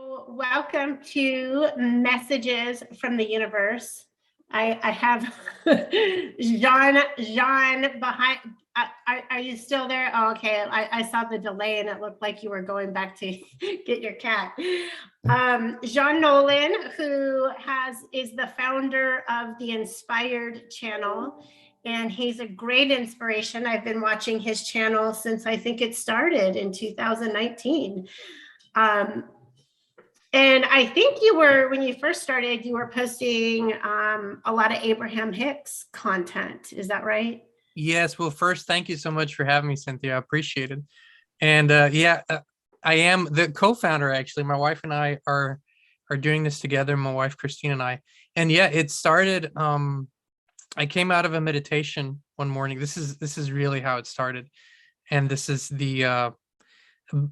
Welcome to Messages from the Universe. I have Jean behind. Are you still there? Oh, okay. I saw the delay and it looked like you were going back to get your cat. Jean Nolan, who is the founder of the Inspired channel, and he's a great inspiration. I've been watching his channel since I think it started in 2019. And I think when you first started, you were posting a lot of Abraham Hicks content. Is that right? Yes. Well, first, thank you so much for having me, Cynthia. I appreciate it. And I am the co-founder, actually. My wife and I are doing this together, my wife, Christine, and I. And yeah, it started, I came out of a meditation one morning. This is really how it started. And this is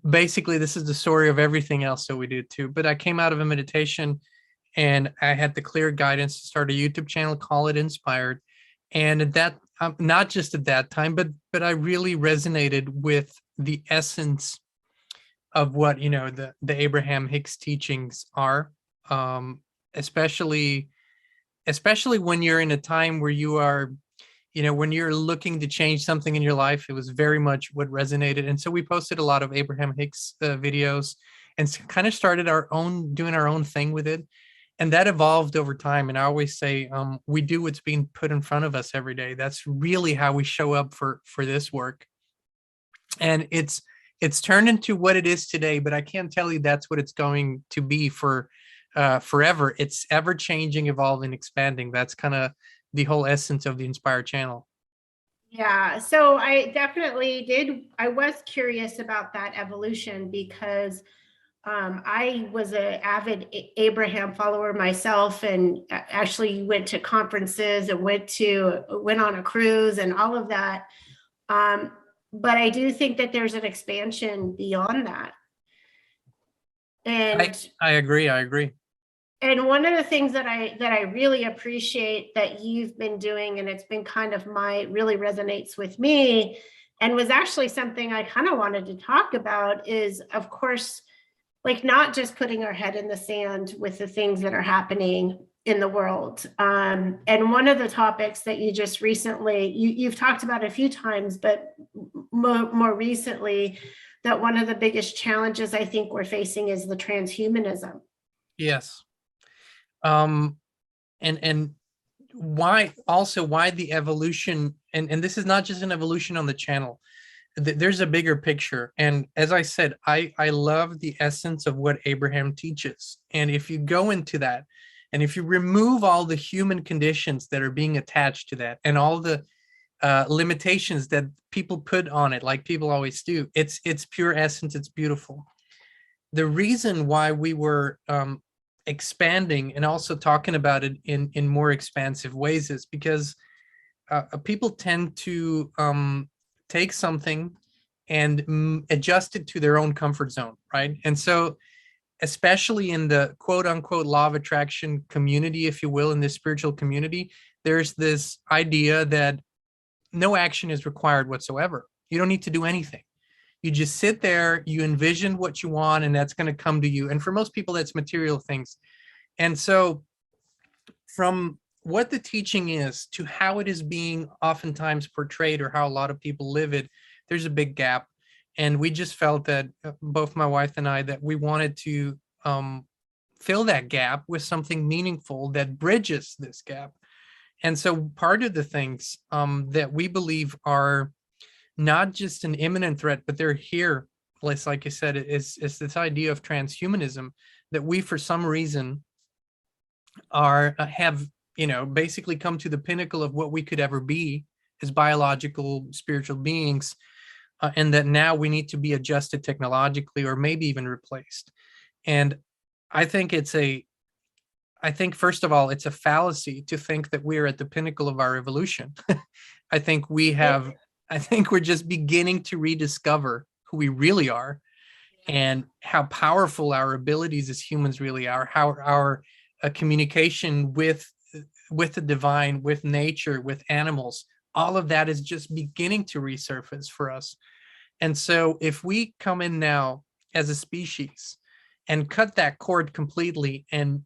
basically, this is the story of everything else that we do too. But I came out of a meditation and I had the clear guidance to start a YouTube channel, call it Inspired. And at that, not just at that time, but I really resonated with the essence of what, the Abraham Hicks teachings are, especially when you're in a time where you are, when you're looking to change something in your life. It was very much what resonated. And so we posted a lot of Abraham Hicks videos and kind of started doing our own thing with it. And that evolved over time. And I always say, we do what's being put in front of us every day. That's really how we show up for this work. And it's turned into what it is today, but I can't tell you that's what it's going to be for forever. It's ever changing, evolving, expanding. That's kind of the whole essence of the Inspire channel. Yeah, so I was curious about that evolution because I was an avid Abraham follower myself, and actually went to conferences and went on a cruise and all of that. But I do think that there's an expansion beyond that. And I agree. And one of the things that I really appreciate that you've been doing, and it's been kind of really resonates with me, and was actually something I kind of wanted to talk about, is, of course, like, not just putting our head in the sand with the things that are happening in the world. And one of the topics that you just recently, you've talked about a few times, but more recently, that one of the biggest challenges I think we're facing is the transhumanism. Yes. And why the evolution, and this is not just an evolution on the channel. There's a bigger picture. And as I said, I love the essence of what Abraham teaches. And if you go into that, and if you remove all the human conditions that are being attached to that, and all the limitations that people put on it, like people always do, it's pure essence. It's beautiful. The reason why we were expanding and also talking about it in more expansive ways is because people tend to take something and adjust it to their own comfort zone, right? And so, especially in the quote unquote law of attraction community, if you will, in this spiritual community, there's this idea that no action is required whatsoever. You don't need to do anything. You just sit there, you envision what you want, and that's going to come to you. And for most people, that's material things. And so from what the teaching is to how it is being oftentimes portrayed, or how a lot of people live it, there's a big gap. And we just felt that, both my wife and I, that we wanted to fill that gap with something meaningful that bridges this gap. And so part of the things that we believe are not just an imminent threat, but they're here, like I said, is this idea of transhumanism, that we, for some reason, have basically come to the pinnacle of what we could ever be as biological spiritual beings, and that now we need to be adjusted technologically, or maybe even replaced. And I think first of all, it's a fallacy to think that we're at the pinnacle of our evolution. I think we're just beginning to rediscover who we really are, and how powerful our abilities as humans really are, how our communication with the divine, with nature, with animals, all of that is just beginning to resurface for us. And so if we come in now as a species and cut that cord completely and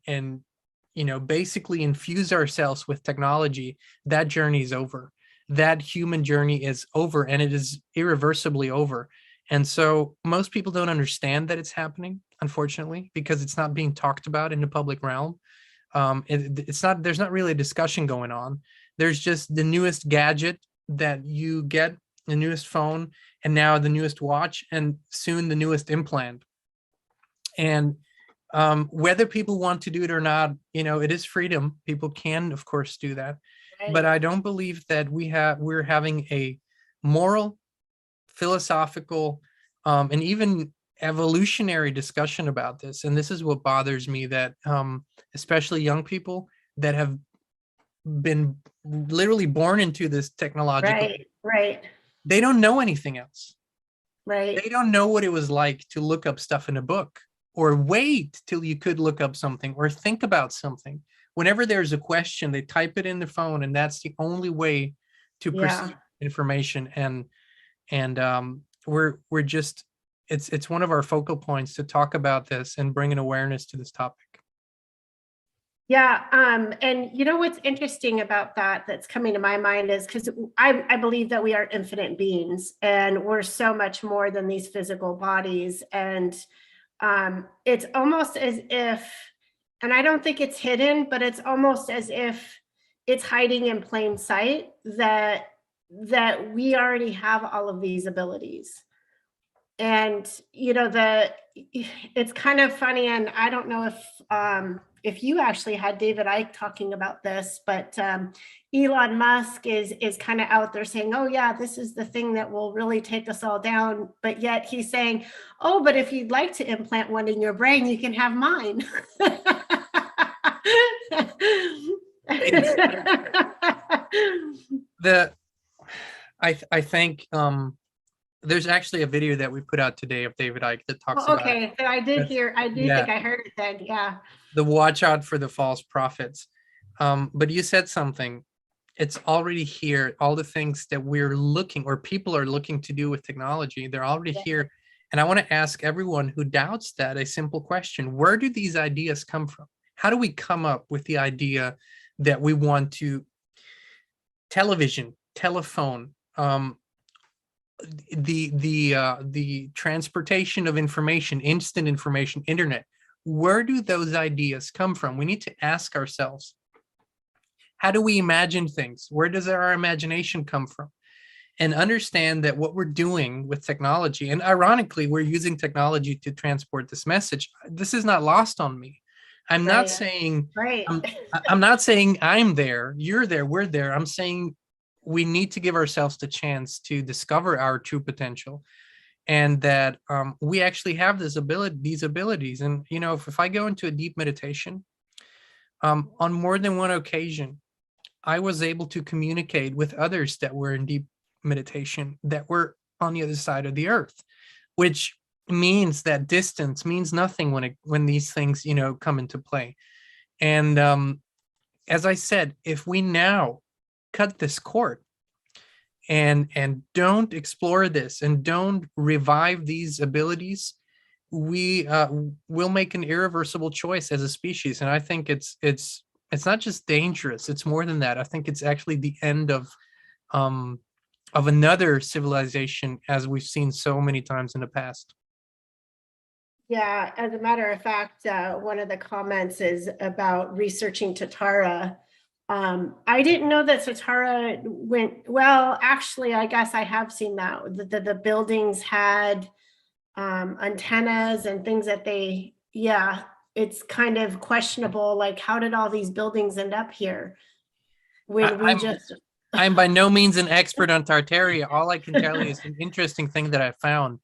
basically infuse ourselves with technology, that journey is over. That human journey is over, and it is irreversibly over. And so most people don't understand that it's happening, unfortunately, because it's not being talked about in the public realm. It's not, there's not really a discussion going on. There's just the newest gadget that you get, the newest phone, and now the newest watch, and soon the newest implant. And whether people want to do it or not, it is freedom. People can, of course, do that. But I don't believe that we're having a moral, philosophical, and even evolutionary discussion about this. And this is what bothers me, that especially young people that have been literally born into this technological, Right. They don't know anything else. Right. They don't know what it was like to look up stuff in a book, or wait till you could look up something, or think about something. Whenever there's a question, they type it in the phone, and that's the only way to perceive information. And we're just, it's one of our focal points to talk about this and bring an awareness to this topic. Yeah. And what's interesting about that's coming to my mind is, because I believe that we are infinite beings, and we're so much more than these physical bodies. And it's almost as if, and I don't think it's hidden, but it's almost as if it's hiding in plain sight, that we already have all of these abilities. And it's kind of funny, and I don't know if you actually had David Icke talking about this, but Elon Musk is kind of out there saying, oh yeah, this is the thing that will really take us all down. But yet he's saying, oh, but if you'd like to implant one in your brain, you can have mine. I think there's actually a video that we put out today of David Icke that talks about it. Okay, so I do think I heard it then. Yeah. The watch out for the false prophets. But you said something. It's already here. All the things that we're looking, or people are looking to do with technology, they're already here. And I want to ask everyone who doubts that a simple question. Where do these ideas come from? How do we come up with the idea that we want to television, telephone, the transportation of information, instant information, internet? Where do those ideas come from? We need to ask ourselves, how do we imagine things? Where does our imagination come from? And understand that what we're doing with technology, and ironically, we're using technology to transport this message. This is not lost on me. I'm not saying, I'm not saying I'm there, you're there, we're there. I'm saying we need to give ourselves the chance to discover our true potential, and that we actually have these abilities. And if I go into a deep meditation, on more than one occasion, I was able to communicate with others that were in deep meditation, that were on the other side of the earth, which means that distance means nothing when these things come into play. And as I said, if we now cut this cord and don't explore this and don't revive these abilities, we will make an irreversible choice as a species. And I think it's not just dangerous, it's more than that. I think it's actually the end of another civilization, as we've seen so many times in the past. Yeah, as a matter of fact, one of the comments is about researching Tatara. I didn't know that Tatara went, well, actually, I guess I have seen that. The buildings had antennas and things that it's kind of questionable, like, how did all these buildings end up here? I'm by no means an expert on Tartaria. All I can tell you is an interesting thing that I found.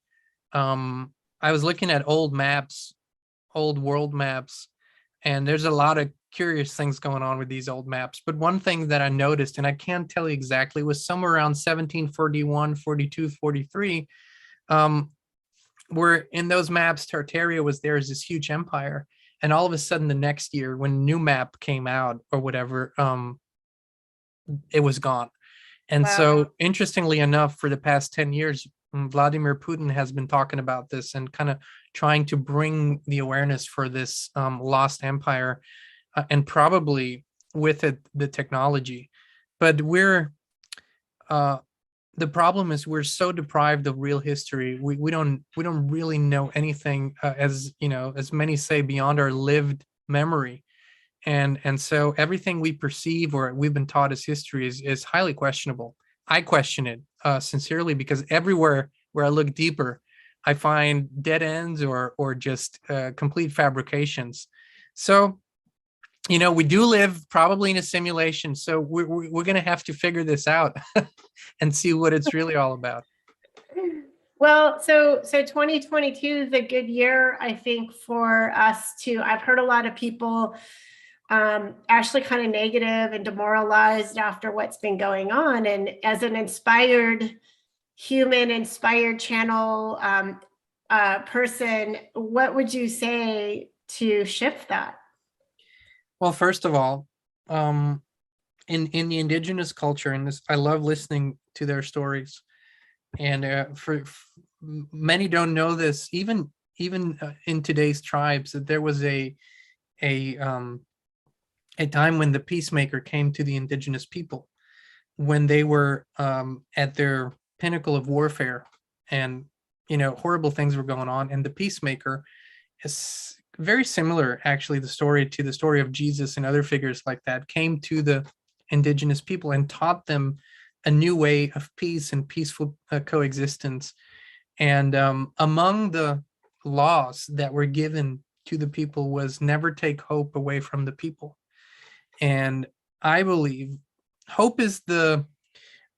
I was looking at old maps, old world maps, and there's a lot of curious things going on with these old maps. But one thing that I noticed, and I can't tell you exactly, was somewhere around 1741, 42, 43, where in those maps, Tartaria was there as this huge empire. And all of a sudden, the next year, when a new map came out or whatever, it was gone. And so, interestingly enough, for the past 10 years, Vladimir Putin has been talking about this and kind of trying to bring the awareness for this lost empire, and probably with it the technology. But uh, the problem is we're so deprived of real history. We don't really know anything, as you know, as many say, beyond our lived memory. And so everything we perceive or we've been taught as history is highly questionable. I question it sincerely, because everywhere where I look deeper, I find dead ends or just complete fabrications. So, you know, we do live probably in a simulation, so we're going to have to figure this out and see what it's really all about. Well, so 2022 is a good year, I think, for us to. I've heard a lot of people actually kind of negative and demoralized after what's been going on. And as an inspired human, inspired channel person, what would you say to shift that? Well, first of all, in the indigenous culture, and this, I love listening to their stories. And many don't know this, even in today's tribes, that there was a um, a time when the peacemaker came to the indigenous people when they were at their pinnacle of warfare, and you know, horrible things were going on, and the peacemaker is very similar, actually, the story to the story of Jesus and other figures like that, came to the indigenous people and taught them a new way of peace and peaceful coexistence. And among the laws that were given to the people was never take hope away from the people. And I believe hope is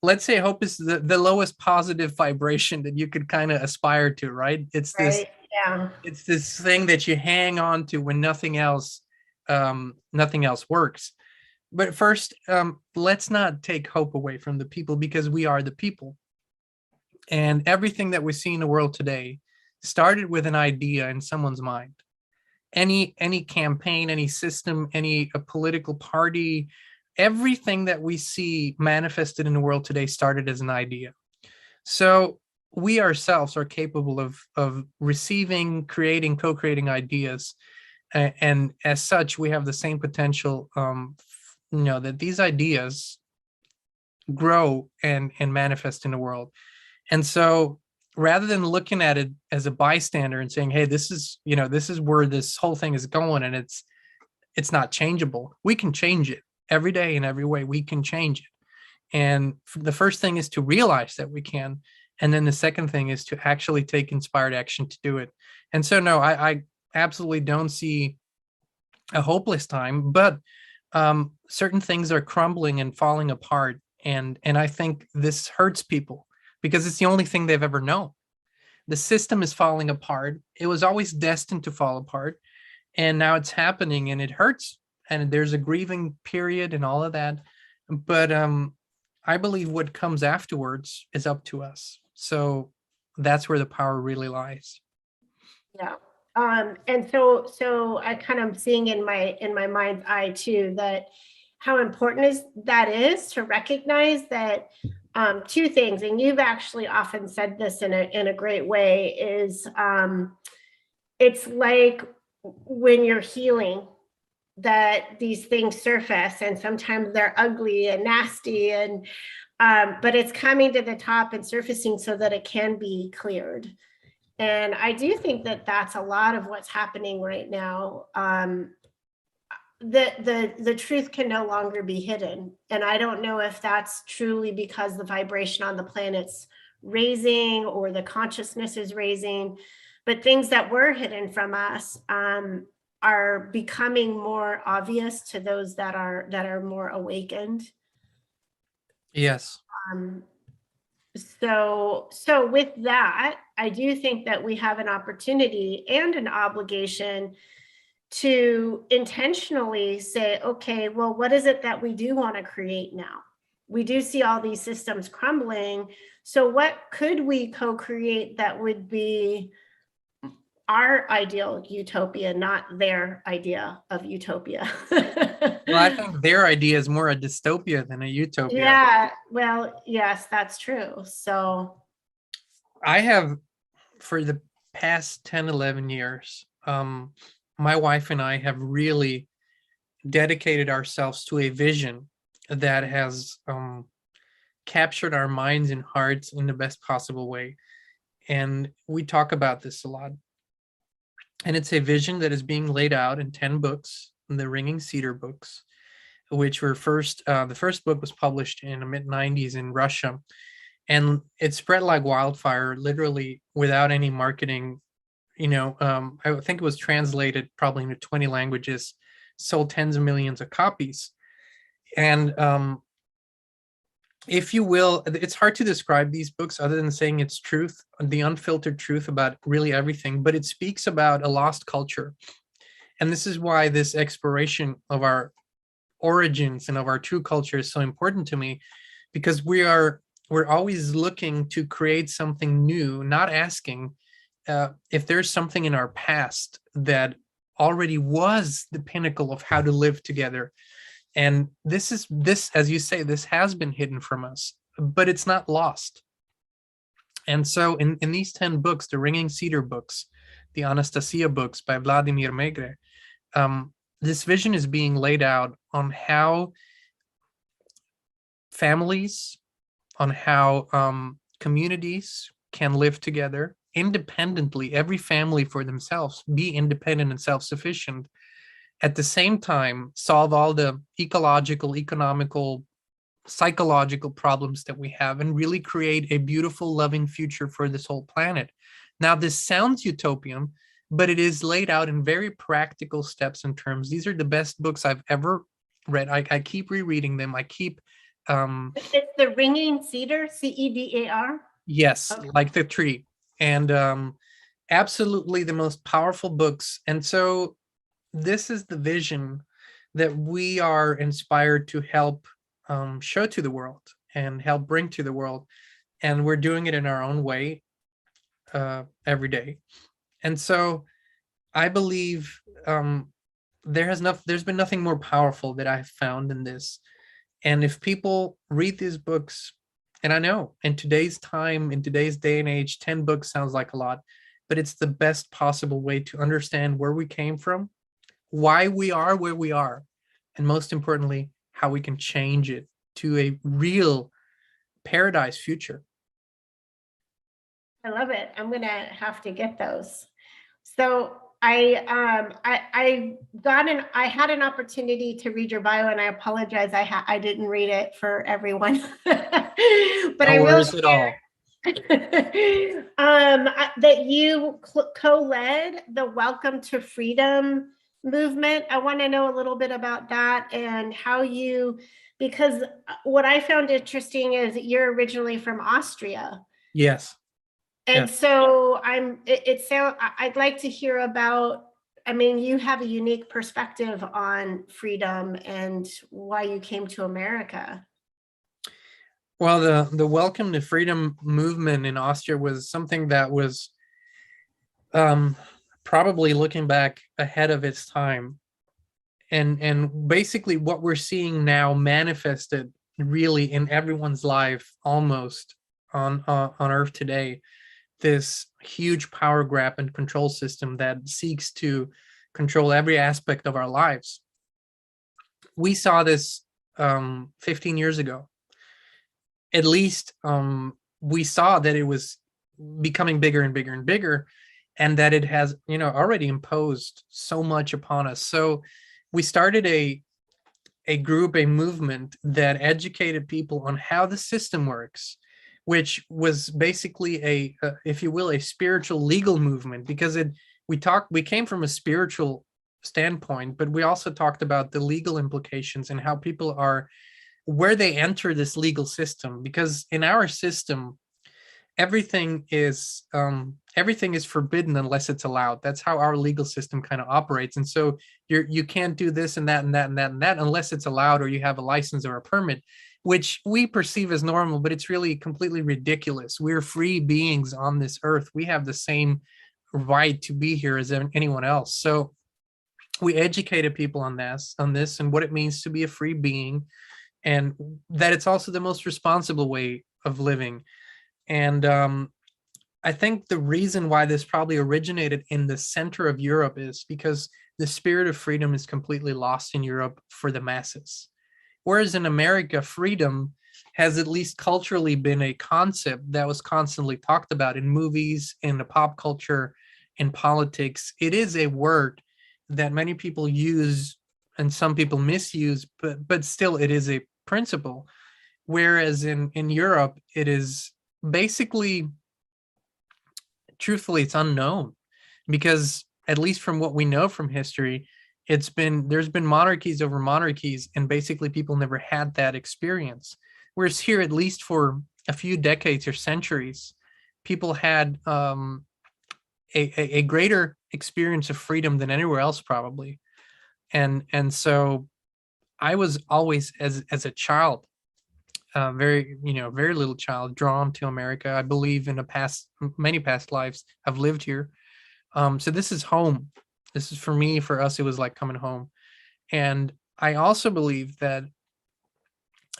let's say hope is the lowest positive vibration that you could kind of aspire to, right? Right. Yeah. It's this thing that you hang on to when nothing else works. But first, let's not take hope away from the people, because we are the people. And everything that we see in the world today started with an idea in someone's mind. Any campaign, any system, any a political party, everything that we see manifested in the world today started as an idea. So we ourselves are capable of receiving, creating, co-creating ideas, and as such, we have the same potential. You know, that these ideas grow and manifest in the world. And so rather than looking at it as a bystander and saying, hey, this is, you know, this is where this whole thing is going, and it's not changeable, we can change it every day in every way. We can change it. And the first thing is to realize that we can. And then the second thing is to actually take inspired action to do it. And so, no, I absolutely don't see a hopeless time, but certain things are crumbling and falling apart. And I think this hurts people because it's the only thing they've ever known. The system is falling apart. It was always destined to fall apart. And now it's happening and it hurts. And there's a grieving period and all of that. But I believe what comes afterwards is up to us. So that's where the power really lies. Yeah. And so I kind of seeing in my mind's eye too, that how important is to recognize that two things, and you've actually often said this in a great way, is it's like when you're healing, that these things surface and sometimes they're ugly and nasty, and but it's coming to the top and surfacing so that it can be cleared. And I do think that that's a lot of what's happening right now. The truth can no longer be hidden. And I don't know if that's truly because the vibration on the planet's raising or the consciousness is raising, but things that were hidden from us are becoming more obvious to those that are more awakened. Yes. So with that, I do think that we have an opportunity and an obligation to intentionally say, okay, well, what is it that we do want to create now? We do see all these systems crumbling. So what could we co-create that would be our ideal utopia, not their idea of utopia? Well, I think their idea is more a dystopia than a utopia. Yeah, well, yes, that's true. So I have, for the past 10, 11 years, my wife and I have really dedicated ourselves to a vision that has captured our minds and hearts in the best possible way. And we talk about this a lot. And it's a vision that is being laid out in 10 books, the Ringing Cedar books, which were the first book was published in the mid 90s in Russia. And it spread like wildfire, literally without any marketing. I think it was translated probably into 20 languages, sold tens of millions of copies. And if you will, it's hard to describe these books other than saying it's truth, the unfiltered truth about really everything, but it speaks about a lost culture. And this is why this exploration of our origins and of our true culture is so important to me, because we're always looking to create something new, not asking if there's something in our past that already was the pinnacle of how to live together. And this, as you say, this has been hidden from us, but it's not lost. And so in these 10 books, the Ringing Cedar books, the Anastasia books by Vladimir Megre, this vision is being laid out on how families, on how communities can live together independently, every family for themselves, be independent and self-sufficient, at the same time solve all the ecological, economical, psychological problems that we have, and really create a beautiful, loving future for this whole planet. Now, this sounds utopian, but it is laid out in very practical steps and terms. These are the best books I've ever read. I keep rereading them. I keep It's the Ringing Cedar, CEDAR. yes, Okay. like the tree. And absolutely the most powerful books. And so this is the vision that we are inspired to help show to the world and help bring to the world. And we're doing it in our own way every day. And so I believe there's been nothing more powerful that I've found in this. And if people read these books, and I know in today's time, in today's day and age, 10 books sounds like a lot, but it's the best possible way to understand where we came from, why we are where we are, and most importantly, how we can change it to a real paradise future. I love it. I'm gonna have to get those. So I had an opportunity to read your bio, and I apologize. I didn't read it for everyone, but I No will worries at all. that you co-led the Welcome to Freedom movement. I want to know a little bit about that and how you, because what I found interesting is that you're originally from Austria. Yes. And Yes. so I'd like to hear about, I mean, you have a unique perspective on freedom and why you came to America. Well, the Welcome to Freedom movement in Austria was something that was probably, looking back, ahead of its time. And basically what we're seeing now manifested really in everyone's life almost on Earth today, this huge power grab and control system that seeks to control every aspect of our lives. We saw this 15 years ago. At least we saw that it was becoming bigger and bigger and bigger, and that it has, already imposed so much upon us. So we started a group, a movement that educated people on how the system works, which was basically if you will, a spiritual legal movement, because we came from a spiritual standpoint, but we also talked about the legal implications and how people are, where they enter this legal system. Because in our system, everything is forbidden unless it's allowed. That's how our legal system kind of operates. And so you can't do this and that and that and that and that unless it's allowed, or you have a license or a permit, which we perceive as normal, but it's really completely ridiculous. We're free beings on this earth. We have the same right to be here as anyone else. So we educated people on this and what it means to be a free being, and that it's also the most responsible way of living. And I think the reason why this probably originated in the center of Europe is because the spirit of freedom is completely lost in Europe for the masses. Whereas in America, freedom has at least culturally been a concept that was constantly talked about in movies, in the pop culture, in politics. It is a word that many people use and some people misuse, but still it is a principle. Whereas in Europe, it is basically, truthfully, it's unknown because at least from what we know from history, there's been monarchies over monarchies, and basically people never had that experience. Whereas here, at least for a few decades or centuries, people had a greater experience of freedom than anywhere else, probably. And so I was always, as a child, very, very little child, drawn to America. I believe in many past lives I've lived here. So this is home. This is, for me, for us, it was like coming home. And I also believe that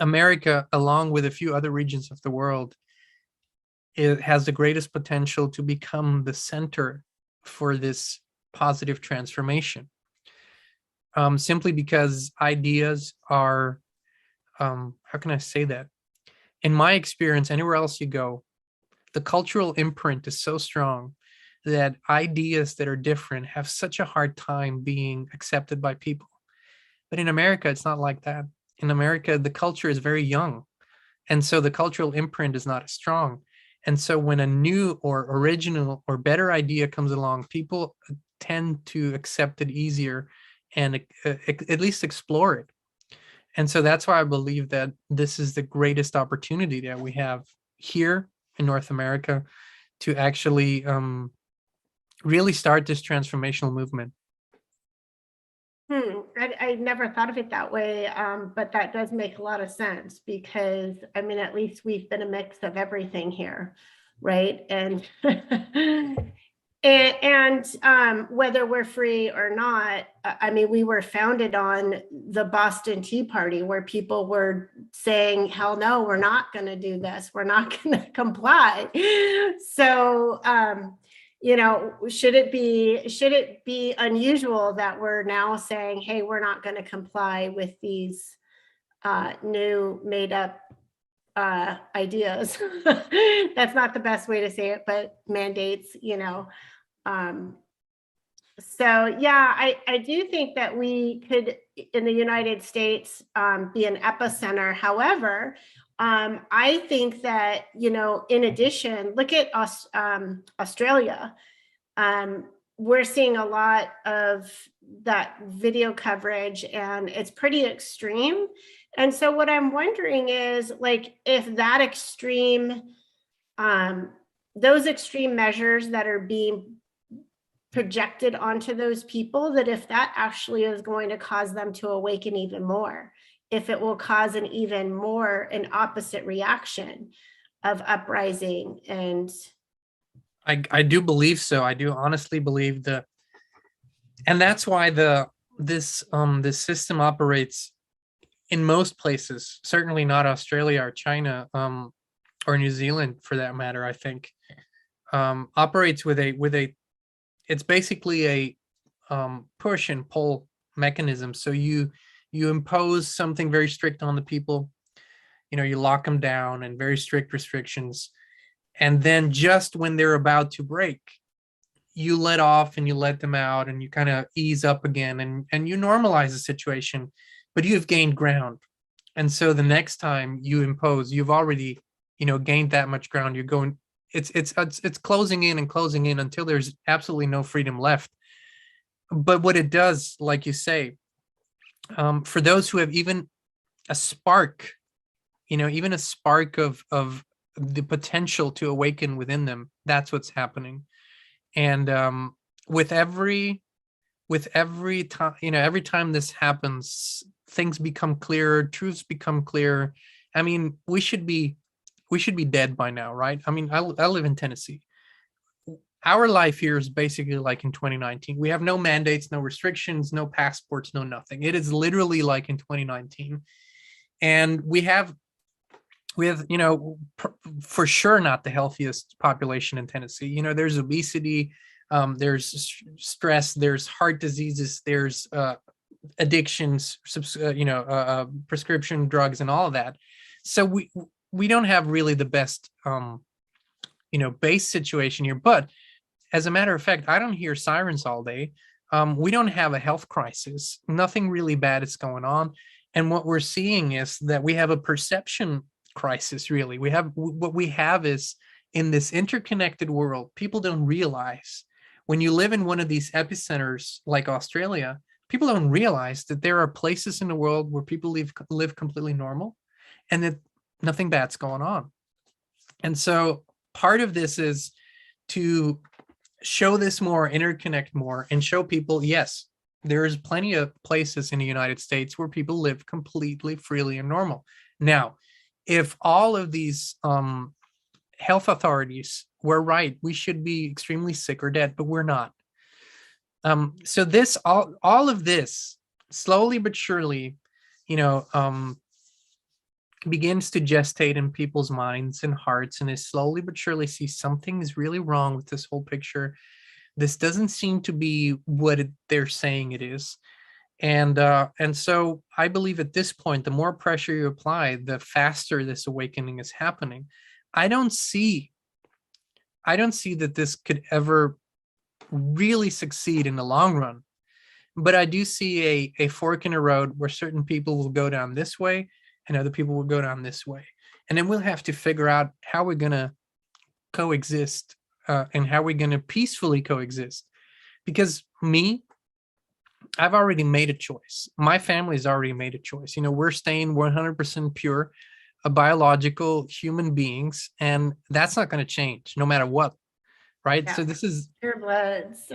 America, along with a few other regions of the world, it has the greatest potential to become the center for this positive transformation. Simply because ideas are, how can I say that? In my experience, anywhere else you go, the cultural imprint is so strong that ideas that are different have such a hard time being accepted by people. But in America, it's not like that. In America, the culture is very young. And so the cultural imprint is not as strong. And so when a new or original or better idea comes along, people tend to accept it easier and at least explore it. And so that's why I believe that this is the greatest opportunity that we have here in North America to actually really start this transformational movement. I never thought of it that way, but that does make a lot of sense because, I mean, at least we've been a mix of everything here, right? And whether we're free or not, I mean, we were founded on the Boston Tea Party, where people were saying, hell no, we're not going to do this. We're not going to comply. So, should it be unusual that we're now saying, hey, we're not going to comply with these new made up ideas? That's not the best way to say it, but mandates, so yeah, I do think that we could, in the United States, be an epicenter. However, I think that, in addition, look at us, Australia. We're seeing a lot of that video coverage, and it's pretty extreme. And so what I'm wondering is, like, if that extreme, those extreme measures that are being projected onto those people, that if that actually is going to cause them to awaken even more, if it will cause an opposite reaction of uprising. And I do believe so. I do honestly believe that, and that's why this system operates in most places. Certainly not Australia or China, or New Zealand for that matter. I think operates with a it's basically a push and pull mechanism. So you impose something very strict on the people, you lock them down and very strict restrictions. And then just when they're about to break, you let off and you let them out and you kind of ease up again and you normalize the situation, but you've gained ground. And so the next time you impose, you've already, gained that much ground. You're going, it's closing in and closing in until there's absolutely no freedom left. But what it does, like you say, for those who have even a spark, even a spark of the potential to awaken within them, that's what's happening. And with every time, every time this happens, things become clearer, truths become clearer. I mean, we should be dead by now, right? I mean, I live in Tennessee. Our life here is basically like in 2019. We have no mandates, no restrictions, no passports, no nothing. It is literally like in 2019. And we have with, for sure not the healthiest population in Tennessee. There's obesity, there's stress, there's heart diseases, there's addictions, prescription drugs, and all of that. So we don't have really the best base situation here. But as a matter of fact, I don't hear sirens all day. We don't have a health crisis. Nothing really bad is going on. And what we're seeing is that we have a perception crisis, really. What we have is, in this interconnected world, people don't realize, when you live in one of these epicenters like Australia, people don't realize that there are places in the world where people live completely normal and that nothing bad's going on. And so part of this is to show this more, interconnect more, and show people, yes, there is plenty of places in the United States where people live completely freely and normal. Now, if all of these health authorities were right, we should be extremely sick or dead, but we're not. So this, all of this, slowly but surely, begins to gestate in people's minds and hearts, and they slowly but surely see something is really wrong with this whole picture. This doesn't seem to be what they're saying it is. And so I believe at this point, the more pressure you apply, the faster this awakening is happening. I don't see that this could ever really succeed in the long run. But I do see a fork in the road where certain people will go down this way and other people will go down this way. And then we'll have to figure out how we're going to coexist and how we're going to peacefully coexist. Because I've already made a choice. My family's already made a choice. We're staying 100% pure, biological human beings, and that's not going to change no matter what. Right. Yeah. So this is pure bloods.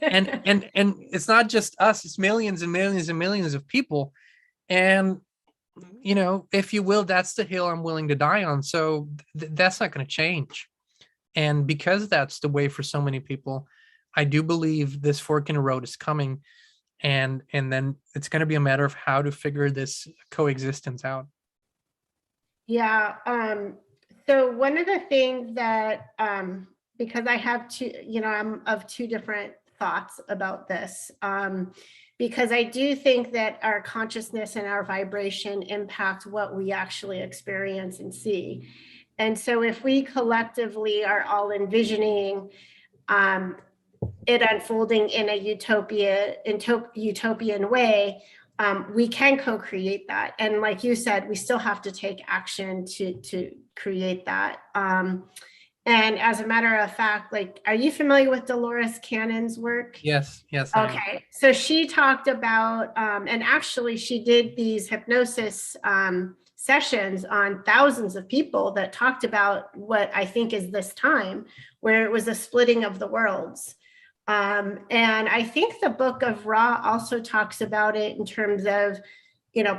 and it's not just us, it's millions and millions and millions of people. And, if you will, that's the hill I'm willing to die on. So that's not going to change. And because that's the way for so many people, I do believe this fork in the road is coming. And then it's going to be a matter of how to figure this coexistence out. Yeah. So one of the things that, because I have I'm of two different thoughts about this, because I do think that our consciousness and our vibration impact what we actually experience and see. And so if we collectively are all envisioning it unfolding in a utopian way, we can co-create that. And like you said, we still have to take action to create that. And as a matter of fact, are you familiar with Dolores Cannon's work? Yes. Okay. So she talked about, and actually she did these hypnosis sessions on thousands of people that talked about what I think is this time, where it was a splitting of the worlds. And I think the book of Ra also talks about it in terms of,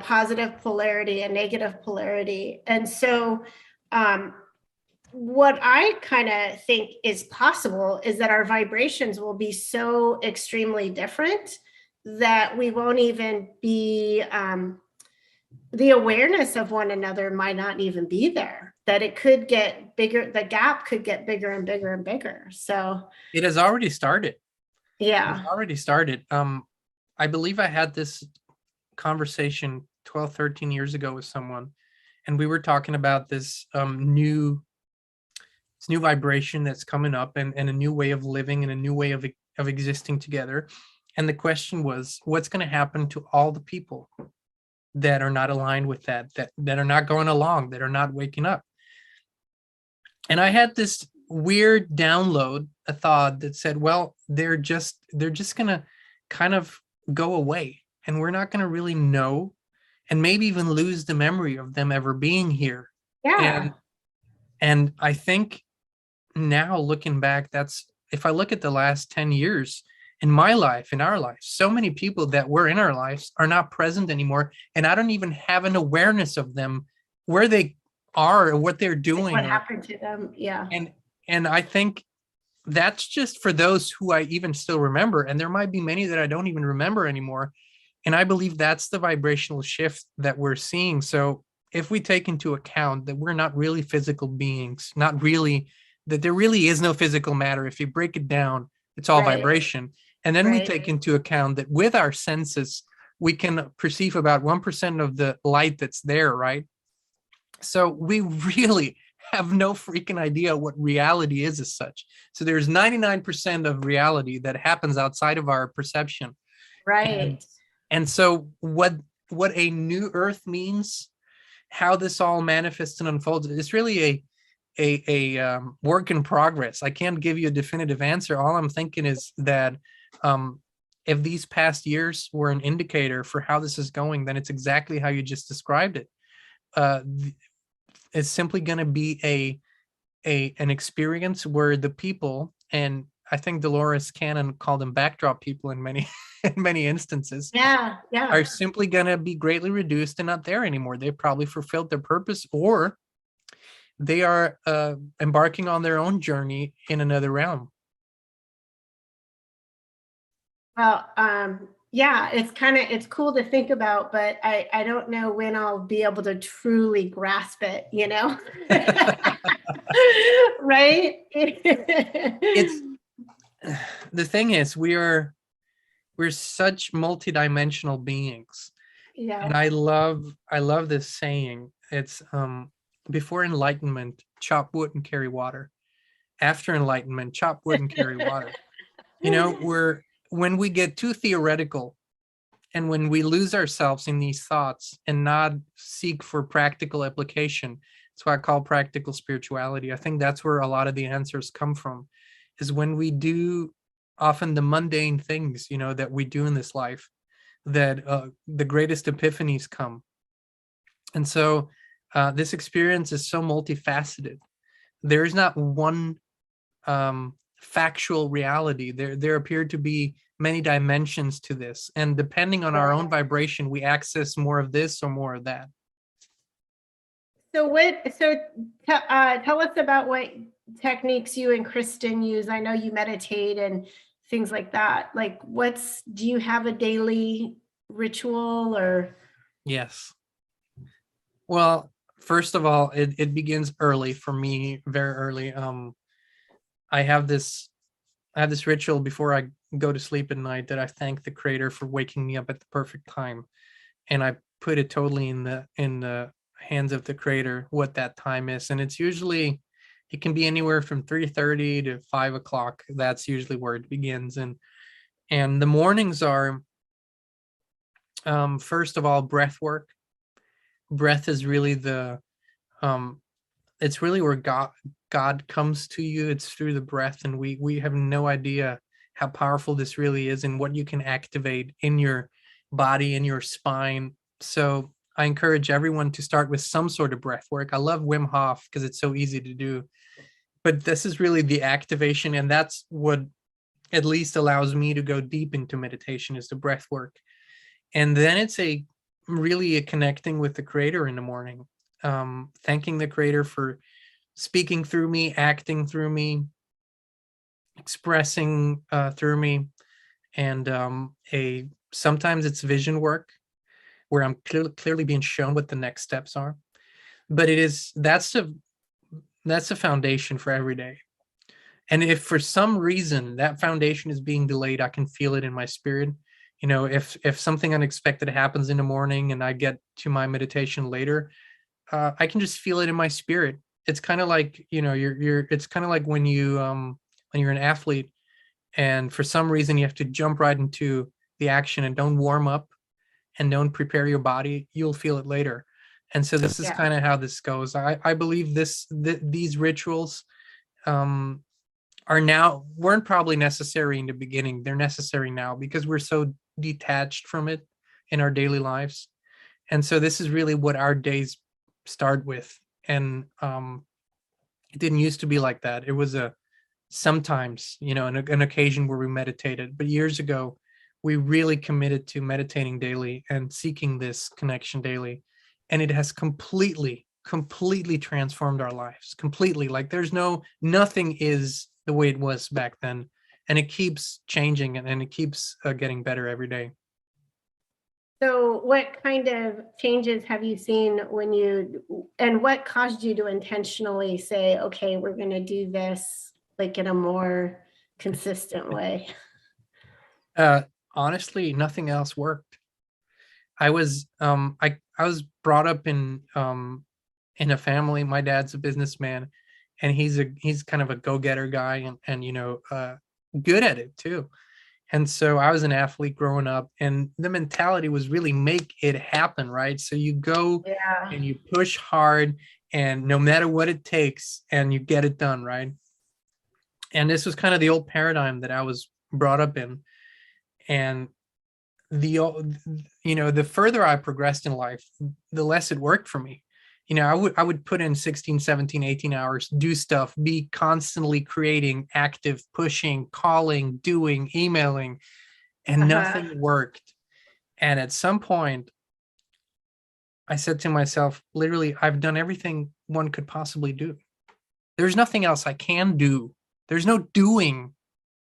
positive polarity and negative polarity. And so, what I kind of think is possible is that our vibrations will be so extremely different that we won't even be, the awareness of one another might not even be there, that it could get bigger, the gap could get bigger and bigger and bigger. So it has already started. Yeah. It's already started. I believe I had this conversation 12, 13 years ago with someone, and we were talking about this new vibration that's coming up, and a new way of living and a new way of existing together. And the question was, what's going to happen to all the people that are not aligned with that are not going along, that are not waking up? And I had this weird download, a thought that said, well, they're just going to kind of go away, and we're not going to really know, and maybe even lose the memory of them ever being here. Yeah. And I think now, looking back, if I look at the last 10 years in my life, in our life, so many people that were in our lives are not present anymore. And I don't even have an awareness of them, where they are or what they're doing. What happened to them. Yeah. And I think that's just for those who I even still remember. And there might be many that I don't even remember anymore. And I believe that's the vibrational shift that we're seeing. So if we take into account that we're not really physical beings, not really, that there really is no physical matter. If you break it down, it's all Right. vibration. And then we take into account that with our senses, we can perceive about 1% of the light that's there, right? So we really have no freaking idea what reality is as such. So there's 99% of reality that happens outside of our perception. Right. And so what a new earth means, how this all manifests and unfolds, it's really a work in progress. I can't give you a definitive answer. All I'm thinking is that if these past years were an indicator for how this is going, then it's exactly how you just described it. It's simply going to be an experience where the people, and I think Dolores Cannon called them backdrop people in many in many instances, Yeah. are simply going to be greatly reduced and not there anymore. They probably fulfilled their purpose, or they are embarking on their own journey in another realm. Well, yeah, it's cool to think about, but I don't know when I'll be able to truly grasp it, you know? Right? It's the thing is, we're such multidimensional beings. Yeah. And I love this saying. It's before enlightenment, chop wood and carry water. After enlightenment, chop wood and carry water. You know, when we get too theoretical and when we lose ourselves in these thoughts and not seek for practical application, that's why I call practical spirituality. I think that's where a lot of the answers come from, is when we do often the mundane things, you know, that we do in this life, that the greatest epiphanies come. And so this experience is so multifaceted. There is not one factual reality. There appear to be many dimensions to this, and depending on our own vibration, we access more of this or more of that. So tell us about what techniques you and Kristen use. I know you meditate and things like that. Like, do you have a daily ritual or? Yes. Well, first of all, it begins early for me, very early. I have this ritual before I go to sleep at night, that I thank the creator for waking me up at the perfect time. And I put it totally in the hands of the creator what that time is. And it's usually, it can be anywhere from 3:30 to 5 o'clock. That's usually where it begins. And the mornings are, first of all, breath work. Breath is really it's really where God comes to you. It's through the breath, and we have no idea how powerful this really is and what you can activate in your body, in your spine. So I encourage everyone to start with some sort of breath work. I love Wim Hof because it's so easy to do, but this is really the activation, and that's what at least allows me to go deep into meditation, is the breath work. And then it's really a connecting with the creator in the morning, thanking the creator for speaking through me, acting through me, expressing through me. And sometimes it's vision work where I'm clearly being shown what the next steps are. But that's the foundation for every day. And if for some reason that foundation is being delayed, I can feel it in my spirit. You know, if something unexpected happens in the morning and I get to my meditation later, I can just feel it in my spirit. It's kind of like, you know, it's kind of like when you're an athlete and for some reason you have to jump right into the action and don't warm up and don't prepare your body, you'll feel it later. And so this is kind of how this goes. I believe these rituals weren't probably necessary in the beginning. They're necessary now because we're so detached from it in our daily lives. And so this is really what our days start with. And it didn't used to be like that. It was sometimes, you know, an occasion where we meditated, but years ago we really committed to meditating daily and seeking this connection daily. And it has completely transformed our lives completely. Like nothing is the way it was back then, and it keeps changing and it keeps getting better every day. So what kind of changes have you seen when and what caused you to intentionally say, okay, we're going to do this like in a more consistent way? Uh, Honestly, nothing else worked. I was brought up in a family. My dad's a businessman, and he's kind of a go-getter guy, and good at it too. And so I was an athlete growing up, and the mentality was really make it happen, right? So you go Yeah. and you push hard, and no matter what it takes, and you get it done, right? And this was kind of the old paradigm that I was brought up in. And the further I progressed in life, the less it worked for me. I would put in 16, 17, 18 hours, do stuff, be constantly creating, active, pushing, calling, doing, emailing, and Uh-huh. nothing worked. And at some point, I said to myself, literally, I've done everything one could possibly do. There's nothing else I can do. There's no doing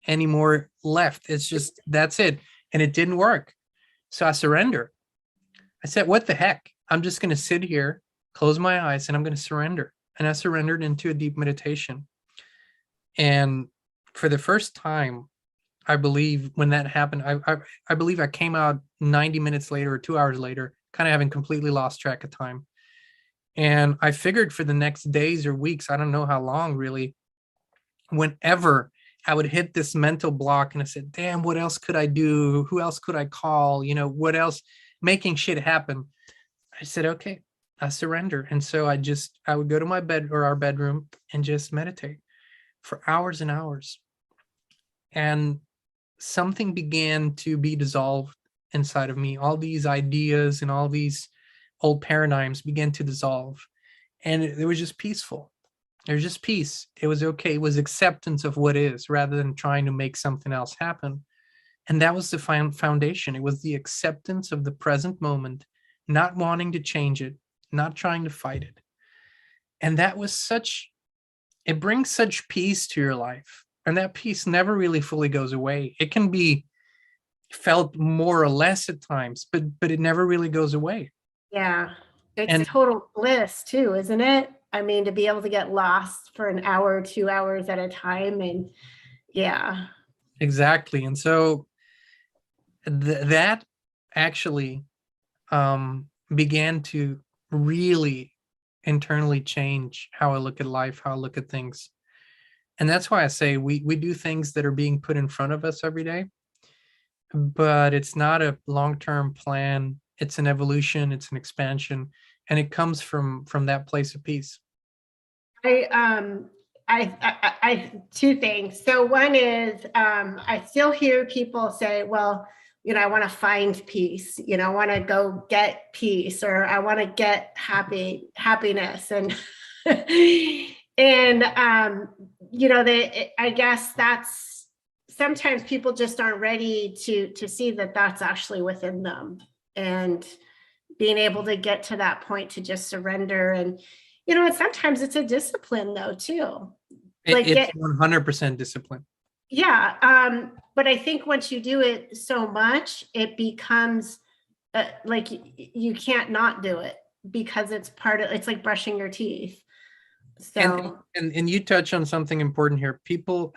anymore left. It's just that's it. And it didn't work. So I surrender. I said, what the heck? I'm just going to sit here, close my eyes, and I'm going to surrender. And I surrendered into a deep meditation. And for the first time, I believe when that happened, I believe I came out 90 minutes later or 2 hours later, kind of having completely lost track of time. And I figured for the next days or weeks, I don't know how long really, whenever I would hit this mental block and I said, damn, what else could I do? Who else could I call? What else? Making shit happen. I said, okay, I surrender. And so I would go to my bed or our bedroom and just meditate for hours and hours. And something began to be dissolved inside of me. All these ideas and all these old paradigms began to dissolve. And it was just peaceful. There was just peace. It was okay. It was acceptance of what is rather than trying to make something else happen. And that was the foundation. It was the acceptance of the present moment, not wanting to change it, not trying to fight it. And it brings such peace to your life. And that peace never really fully goes away. It can be felt more or less at times, but it never really goes away. Yeah. It's And total bliss too, isn't it? I mean, to be able to get lost for an hour, 2 hours at a time. And yeah. exactly. And so that actually began to really internally change how I look at life, how I look at things. And that's why I say we do things that are being put in front of us every day, but it's not a long-term plan. It's an evolution, it's an expansion, and it comes from that place of peace. I two things. So one is I still hear people say, well, I want to find peace, I want to go get peace, or I want to get happiness. And and I guess that's sometimes people just aren't ready to see that that's actually within them, and being able to get to that point to just surrender. And and sometimes it's a discipline though too. It's 100% discipline. Yeah. But I think once you do it so much, it becomes like you can't not do it, because it's like brushing your teeth. And So and you touch on something important here. People,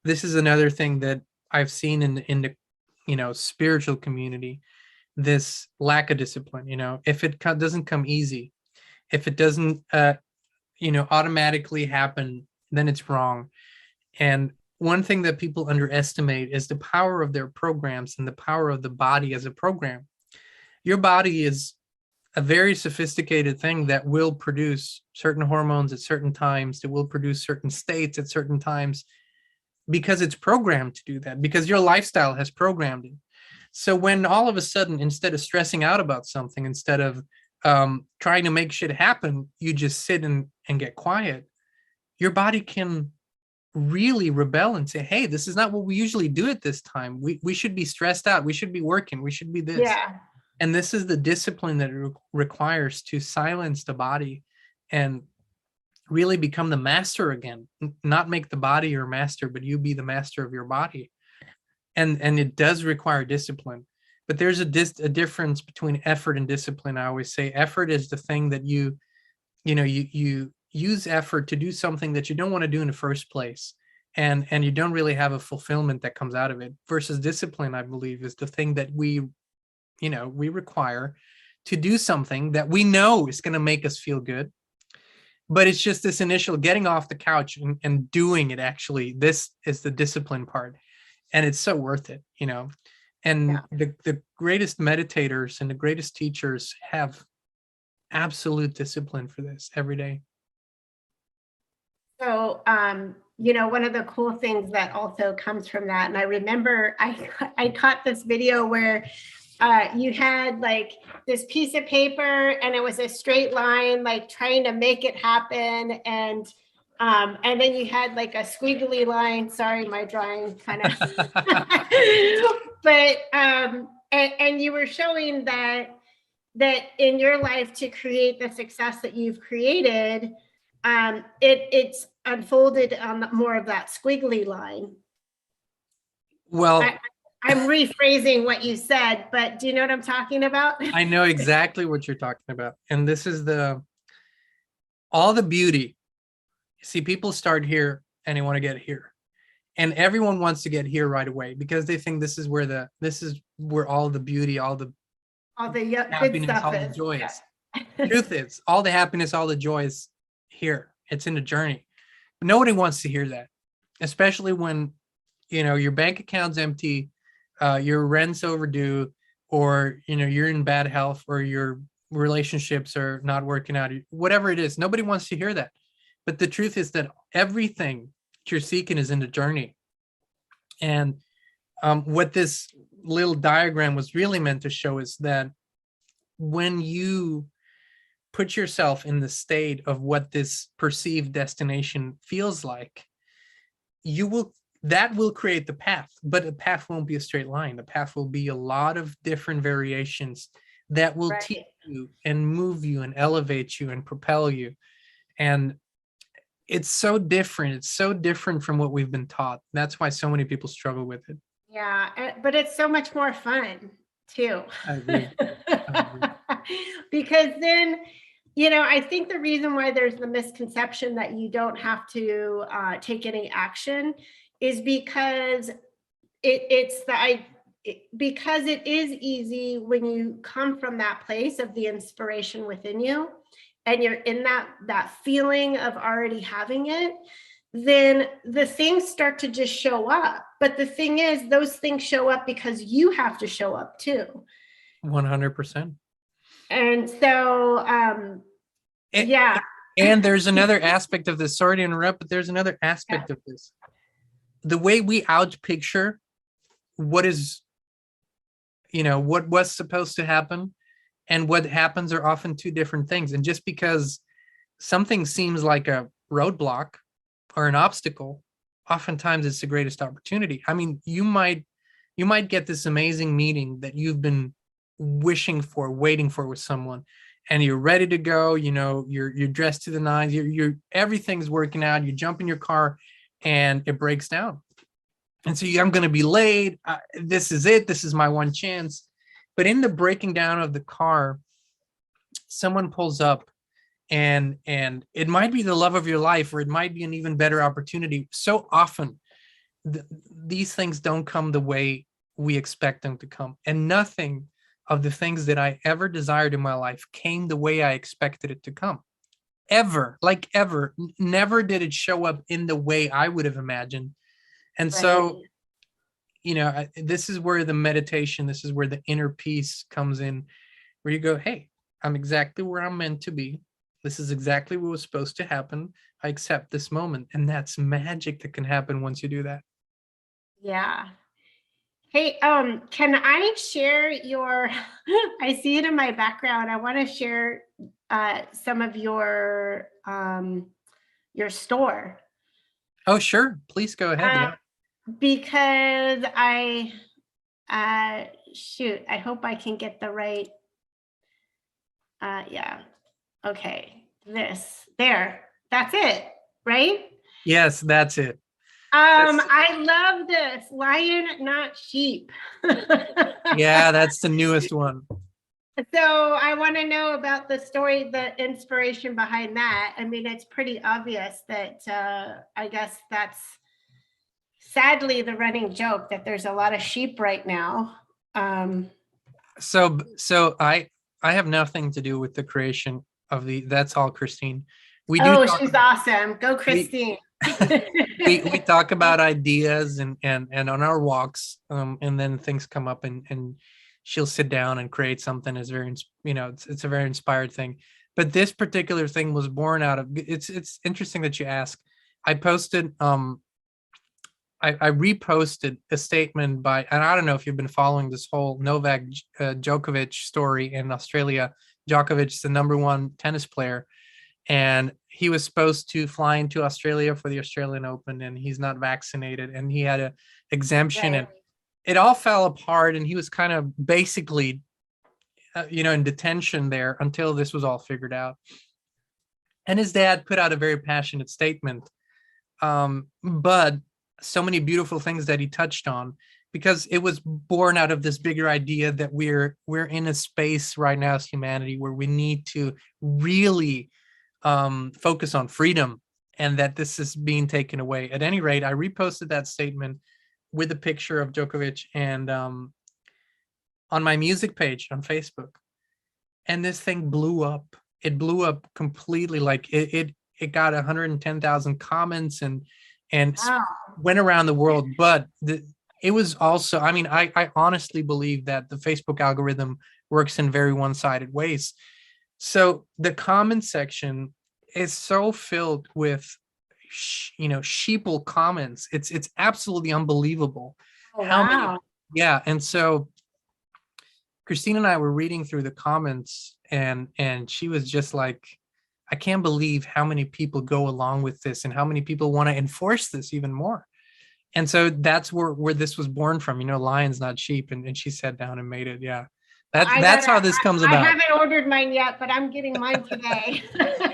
this is another thing that I've seen in the spiritual community, this lack of discipline. If it doesn't come easy, if it doesn't automatically happen, then it's wrong. And one thing that people underestimate is the power of their programs and the power of the body as a program. Your body is a very sophisticated thing that will produce certain hormones at certain times, that will produce certain states at certain times, because it's programmed to do that, because your lifestyle has programmed it. So when all of a sudden, instead of stressing out about something, instead of trying to make shit happen, you just sit and get quiet, your body can really rebel and say, hey, this is not what we usually do at this time. We should be stressed out. We should be working. We should be this. yeah. And this is the discipline that it requires to silence the body and really become the master again. Not make the body your master, but you be the master of your body. And it does require discipline. but there's a difference between effort and discipline. I always say effort is the thing that you use effort to do something that you don't want to do in the first place, and you don't really have a fulfillment that comes out of it, versus discipline, I believe, is the thing that we require to do something that we know is going to make us feel good, but it's just this initial getting off the couch and doing it. Actually, this is the discipline part, and it's so worth it, and Yeah. the greatest meditators and the greatest teachers have absolute discipline for this every day. So, one of the cool things that also comes from that, and I remember I caught this video where you had like this piece of paper and it was a straight line, like trying to make it happen. And then you had like a squiggly line. Sorry, my drawing kind of, but, and you were showing that in your life, to create the success that you've created, it's unfolded on more of that squiggly line. Well, I'm rephrasing what you said, but do you know what I'm talking about? I know exactly what you're talking about. And this is all the beauty. See, people start here and they want to get here. And everyone wants to get here right away because they think this is where all the beauty, all the Good happiness, stuff all the is. joy Yeah. is. Truth is, all the happiness, all the joy is here. It's in the journey. But nobody wants to hear that, especially when your bank account's empty, your rent's overdue, or you're in bad health, or your relationships are not working out, whatever it is. Nobody wants to hear that. But the truth is that everything that you're seeking is in the journey. And what this little diagram was really meant to show is that when you put yourself in the state of what this perceived destination feels like, that will create the path, but the path won't be a straight line. The path will be a lot of different variations that will teach you and move you and elevate you and propel you. And it's so different. It's so different from what we've been taught. That's why so many people struggle with it. Yeah, but it's so much more fun too. I agree. Because then, I think the reason why there's the misconception that you don't have to take any action is because because it is easy when you come from that place of the inspiration within you, and you're in that feeling of already having it, then the things start to just show up. But the thing is, those things show up because you have to show up too. 100%. And so, yeah. And there's another aspect of this. Sorry to interrupt, but there's another aspect of this. The way we outpicture what is, what was supposed to happen and what happens are often two different things. And just because something seems like a roadblock or an obstacle, oftentimes it's the greatest opportunity. I mean, you might get this amazing meeting that you've been wishing for, waiting for with someone, and you're ready to go. You're dressed to the nines. You're everything's working out. You jump in your car, and it breaks down. And so I'm going to be late. This is it. This is my one chance. But in the breaking down of the car, someone pulls up, and it might be the love of your life, or it might be an even better opportunity. So often, these things don't come the way we expect them to come. And nothing of the things that I ever desired in my life came the way I expected it to come. Ever. Never did it show up in the way I would have imagined. And so, this is where the meditation, this is where the inner peace comes in, where you go, hey, I'm exactly where I'm meant to be. This is exactly what was supposed to happen. I accept this moment. And that's magic that can happen once you do that. Yeah. Hey, can I share I see it in my background. I want to share some of your store. Oh, sure. Please go ahead. Because I hope I can get the right. Yeah. Okay. That's it, right? Yes, that's it. I love this. Lion, not sheep. Yeah, that's the newest one. So I want to know about the story, the inspiration behind that. I mean, it's pretty obvious that I guess that's sadly the running joke that there's a lot of sheep right now. So I have nothing to do with the creation of that's all Christine. We do Oh, talk she's about, awesome. Go, we, Christine. we talk about ideas and on our walks, and then things come up and she'll sit down and create something. Is very it's a very inspired thing. But this particular thing was born out of, it's interesting that you ask. I posted I reposted a statement by, and I don't know if you've been following this whole Novak Djokovic story in Australia. Djokovic is the #1 tennis player, and he was supposed to fly into Australia for the Australian Open, and he's not vaccinated, and he had a exemption, Right. and it all fell apart, and he was kind of basically, in detention there until this was all figured out. And his dad put out a very passionate statement, but so many beautiful things that he touched on, because it was born out of this bigger idea that we're in a space right now as humanity where we need to really focus on freedom, and that this is being taken away. At any rate, I reposted that statement with a picture of Djokovic and on my music page on Facebook, and this thing blew up. It blew up completely. Like it got 110,000 comments and Wow. went around the world. But it was also, I mean, I honestly believe that the Facebook algorithm works in very one-sided ways. So the comment section is so filled with, sheeple comments. It's absolutely unbelievable. Oh, How many? wow. Yeah. And so Christine and I were reading through the comments, and she was just like, I can't believe how many people go along with this and how many people want to enforce this even more. And so that's where this was born from, lions, not sheep. And she sat down and made it. Yeah. That's how this comes I about. haven't ordered mine yet, but I'm getting mine today.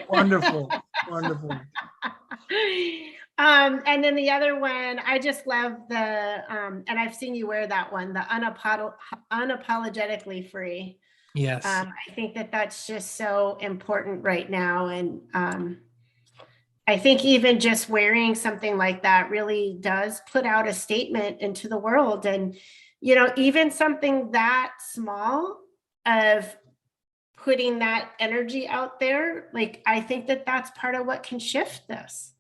Wonderful. Wonderful. And then the other one, I just love and I've seen you wear that one, the unapologetically free. Yes. I think that that's just so important right now. And I think even just wearing something like that really does put out a statement into the world. And, even something that small of putting that energy out there, like, I think that that's part of what can shift this.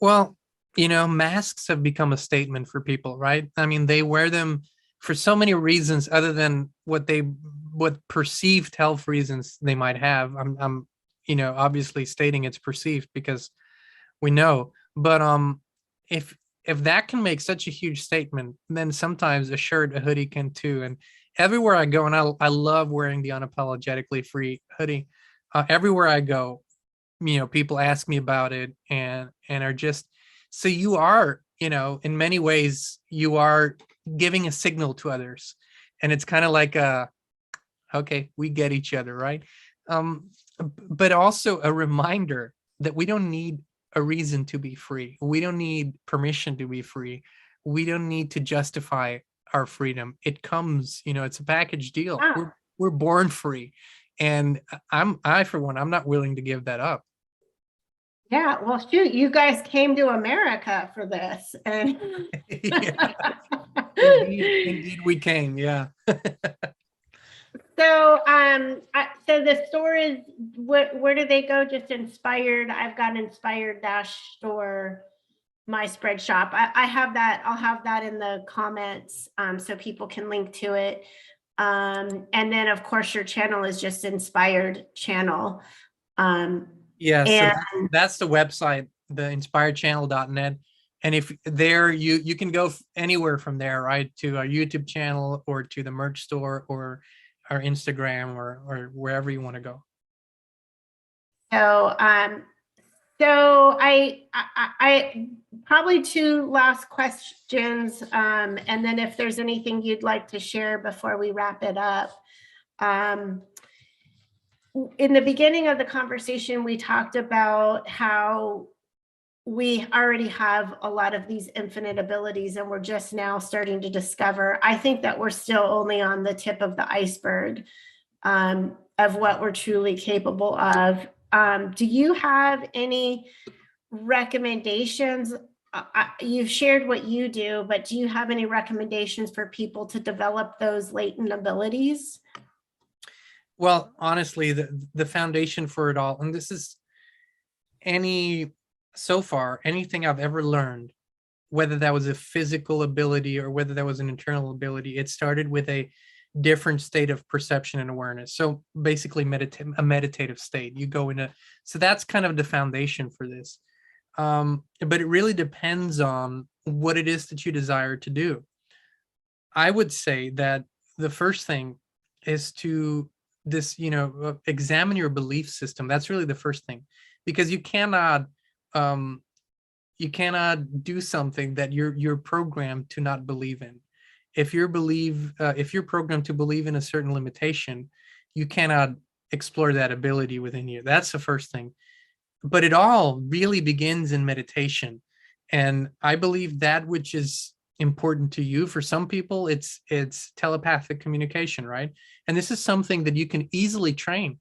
Well, masks have become a statement for people, right? I mean, they wear them for so many reasons other than what perceived health reasons they might have. I'm obviously stating it's perceived because we know, but if that can make such a huge statement, then sometimes a shirt, a hoodie can too. And everywhere I go, and I love wearing the unapologetically free hoodie. Everywhere I go, people ask me about it and are just, so you are, in many ways, you are giving a signal to others. And it's kind of like okay, we get each other, right? But also a reminder that we don't need a reason to be free. We don't need permission to be free. We don't need to justify our freedom. It comes, it's a package deal. Wow. We're born free. And I, for one, I'm not willing to give that up. Yeah, well, shoot, you guys came to America for this. And Indeed we came. Yeah. So, so the store is, where do they go? Just Inspired. I've got Inspired Store, my spread shop. I have that. I'll have that in the comments, so people can link to it. And then of course your channel is just Inspired channel. Yeah, and so that's the website, the inspiredchannel.net. And if there, you can go anywhere from there, right? To our YouTube channel or to the merch store or our Instagram or wherever you want to go. So, so I probably 2 last questions. And then if there's anything you'd like to share before we wrap it up. In the beginning of the conversation, we talked about how we already have a lot of these infinite abilities and we're just now starting to discover. I think that we're still only on the tip of the iceberg of what we're truly capable of. Do you have any recommendations? You've shared what you do, but do you have any recommendations for people to develop those latent abilities? Well, honestly, the foundation for it all, and this is so far, anything I've ever learned, whether that was a physical ability or whether that was an internal ability, it started with a different state of perception and awareness. So basically a meditative state. You go into, so that's kind of the foundation for this. But it really depends on what it is that you desire to do. I would say that the first thing is to examine your belief system. That's really the first thing, because you cannot do something that you're programmed to not believe in. If you're programmed to believe in a certain limitation, you cannot explore that ability within you. That's the first thing. But it all really begins in meditation. And I believe that which is important to you, for some people, it's telepathic communication, right? And this is something that you can easily train.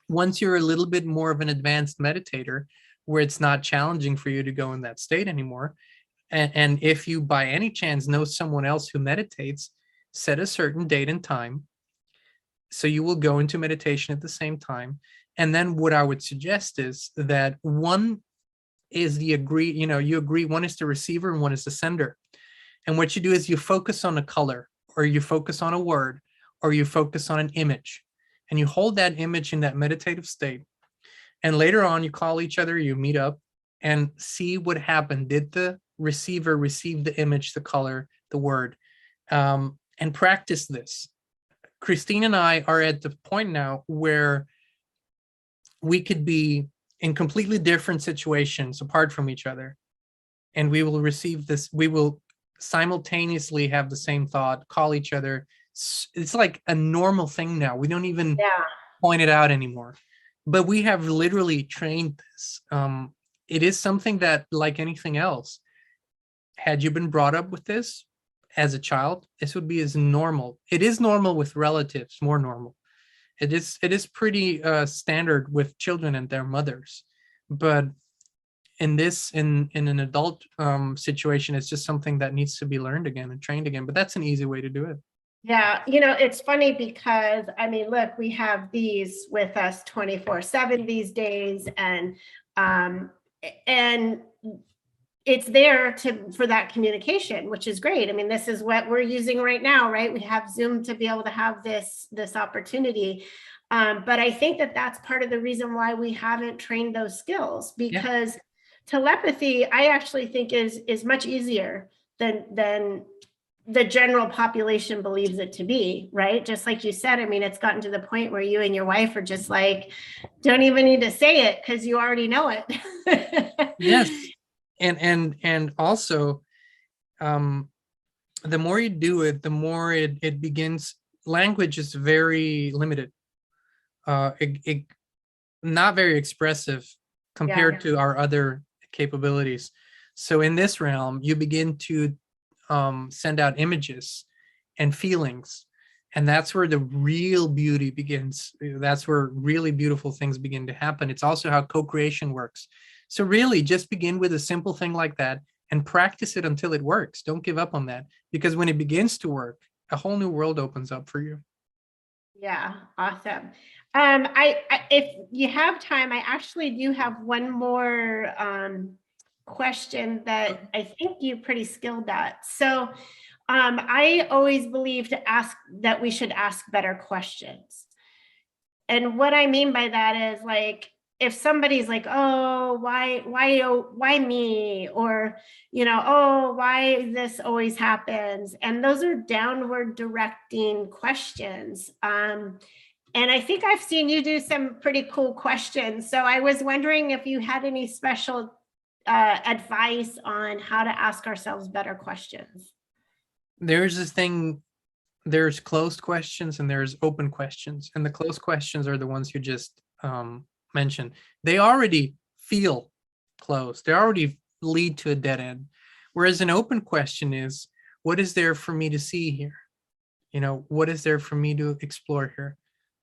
Once you're a little bit more of an advanced meditator, where it's not challenging for you to go in that state anymore. And if you by any chance know someone else who meditates, set a certain date and time. So you will go into meditation at the same time. And then what I would suggest is that one is you agree, one is the receiver and one is the sender. And what you do is you focus on a color, or you focus on a word, or you focus on an image, and you hold that image in that meditative state. And later on, you call each other, you meet up and see what happened. Did the receiver receive the image, the color, the word? And practice this. Christine and I are at the point now where we could be in completely different situations apart from each other. And we will receive this, we will simultaneously have the same thought, call each other. It's like a normal thing now. We don't even point it out anymore. But we have literally trained this. It is something that, like anything else, had you been brought up with this as a child, this would be as normal. It is normal with relatives, more normal. It is pretty standard with children and their mothers. But in an adult situation, it's just something that needs to be learned again and trained again. But that's an easy way to do it. Yeah, it's funny because, I mean, look, we have these with us 24/7 these days, and it's there for that communication, which is great. I mean, this is what we're using right now, right? We have Zoom to be able to have this opportunity. But I think that that's part of the reason why we haven't trained those skills, because telepathy, I actually think is much easier than the general population believes it to be, right? Just like you said, I mean, it's gotten to the point where you and your wife are just like, don't even need to say it because you already know it. Yes. And also, the more you do it, the more it begins. Language is very limited. It not very expressive compared to our other capabilities. So in this realm, you begin to send out images and feelings, and that's where the real beauty begins. That's where really beautiful things begin to happen. It's also how co-creation works. So really just begin with a simple thing like that and practice it until it works. Don't give up on that, because when it begins to work, a whole new world opens up for you. Yeah, awesome. If you have time, I actually do have one more question that I think you're pretty skilled at. So I always believe that we should ask better questions. And what I mean by that is, like, if somebody's like, oh, why me? Or, oh, why this always happens? And those are downward directing questions. And I think I've seen you do some pretty cool questions. So I was wondering if you had any special advice on how to ask ourselves better questions. There's this thing, there's closed questions and there's open questions. And the closed questions are the ones you just mentioned. They already feel closed. They already lead to a dead end. Whereas an open question is, what is there for me to see here? What is there for me to explore here?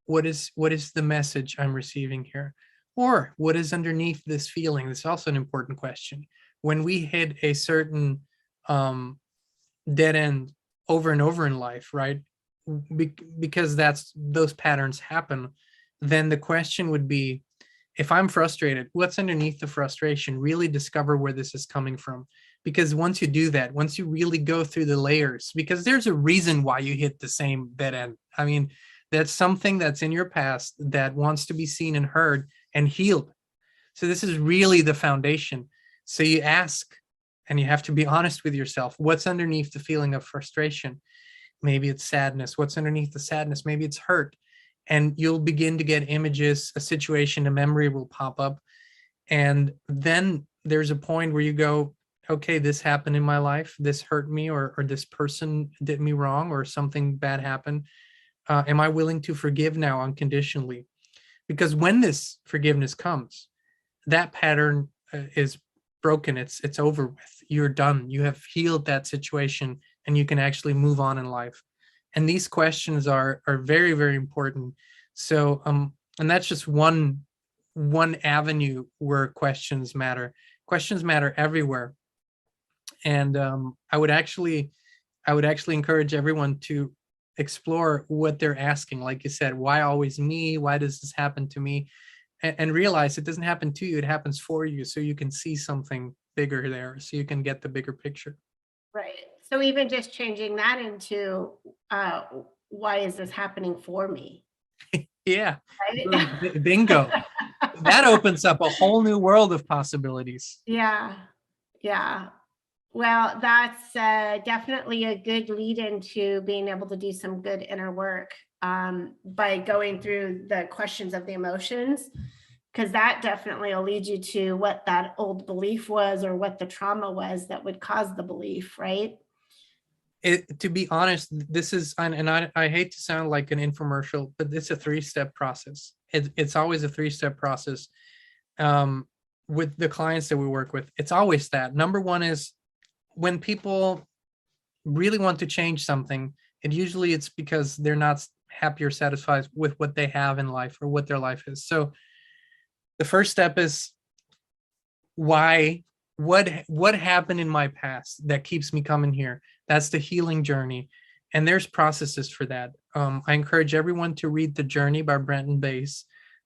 What is the message I'm receiving here? Or what is underneath this feeling? This is also an important question. When we hit a certain dead end over and over in life, right? Because those patterns happen, then the question would be, if I'm frustrated, what's underneath the frustration? Really discover where this is coming from. Because once you do that, once you really go through the layers, because there's a reason why you hit the same dead end. I mean, that's something that's in your past that wants to be seen and heard and healed. So this is really the foundation. So you ask, and you have to be honest with yourself. What's underneath the feeling of frustration? Maybe it's sadness. What's underneath the sadness? Maybe it's hurt. And you'll begin to get images, a situation, a memory will pop up. And then there's a point where you go, okay, this happened in my life. This hurt me, or this person did me wrong, or something bad happened. Am I willing to forgive now unconditionally? Because when this forgiveness comes, that pattern is broken. It's over with. You're done. You have healed that situation, and you can actually move on in life. And these questions are very, very important. So and that's just one avenue where questions matter. Questions matter everywhere. And I would actually encourage everyone to explore what they're asking. Like you said, why always me? Why does this happen to me? And realize it doesn't happen to you, it happens for you, so you can see something bigger there, so you can get the bigger picture. Right. So even just changing that into why is this happening for me? Yeah. Right? Bingo. That opens up a whole new world of possibilities. Yeah. Yeah. Well, that's definitely a good lead into being able to do some good inner work by going through the questions of the emotions, because that definitely will lead you to what that old belief was, or what the trauma was that would cause the belief, right? To be honest, this is, and I hate to sound like an infomercial, but it's a 3-step process. It's always a 3-step process. With the clients that we work with, it's always that. Number one is, when people really want to change something, it's because they're not happy or satisfied with what they have in life, or what their life is. So the first step is, why? What happened in my past that keeps me coming here? That's the healing journey. And there's processes for that. I encourage everyone to read The Journey by Brenton Bass,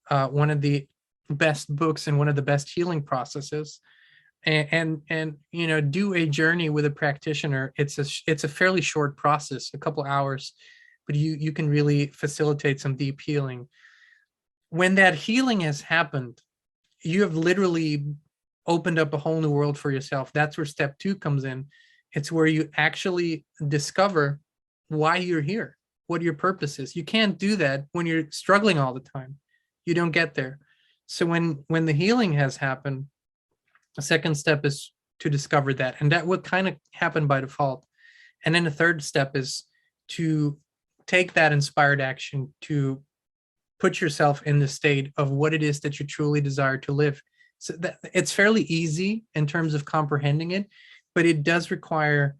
one of the best books and one of the best healing processes. And do a journey with a practitioner. It's a fairly short process, a couple hours, but you can really facilitate some deep healing. When that healing has happened, you have literally opened up a whole new world for yourself. That's where step 2 comes in. It's where you actually discover why you're here, what your purpose is. You can't do that when you're struggling all the time. You don't get there. So when the healing has happened, the second step is to discover that, and that would kind of happen by default. And then the third step is to take that inspired action to put yourself in the state of what it is that you truly desire to live. So that it's fairly easy in terms of comprehending it, but it does require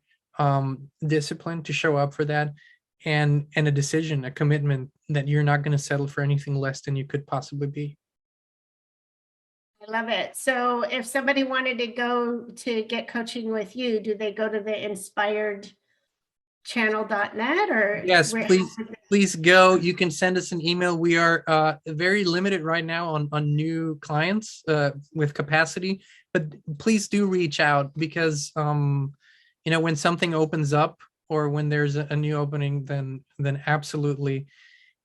discipline to show up for that, and a decision, a commitment that you're not going to settle for anything less than you could possibly be. I love it. So if somebody wanted to go to get coaching with you, do they go to the inspiredchannel.net, or Yes, please go. You can send us an email. We are very limited right now on new clients with capacity, but please do reach out, because when something opens up, or when there's a new opening, then absolutely.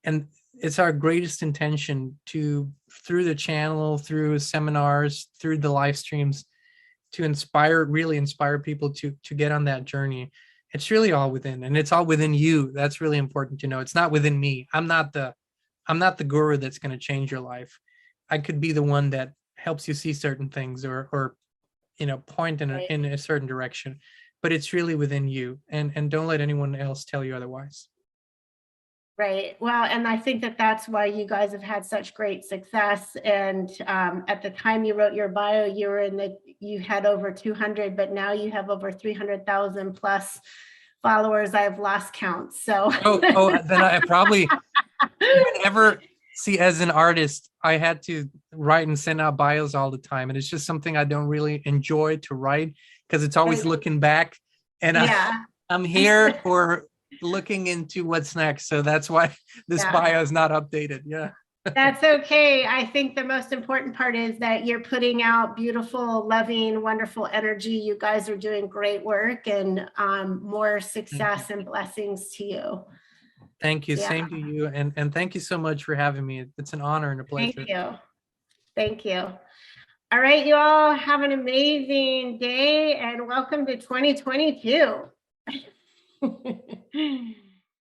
And it's our greatest intention to, through the channel, through seminars, through the live streams, to really inspire people to get on that journey. It's really all within, and it's all within you. That's really important to know. It's not within me. I'm not the guru that's going to change your life. I could be the one that helps you see certain things, or point in a certain direction, but it's really within you. And don't let anyone else tell you otherwise. Right. Well, and I think that that's why you guys have had such great success. And at the time you wrote your bio, you had over 200, but now you have over 300,000 plus followers. I've lost count. So Then I probably, whenever, see, as an artist, I had to write and send out bios all the time. And it's just something I don't really enjoy to write because it's always looking back. And yeah, I'm here for looking into what's next. So that's why this Yeah. bio is not updated. Yeah. that's okay. I think the most important part is that you're putting out beautiful, loving, wonderful energy. You guys are doing great work, and more success and blessings to you. Thank you. Yeah. Same to you. And thank you so much for having me. It's an honor and a pleasure. Thank you. Thank you. All right, you all have an amazing day and welcome to 2022.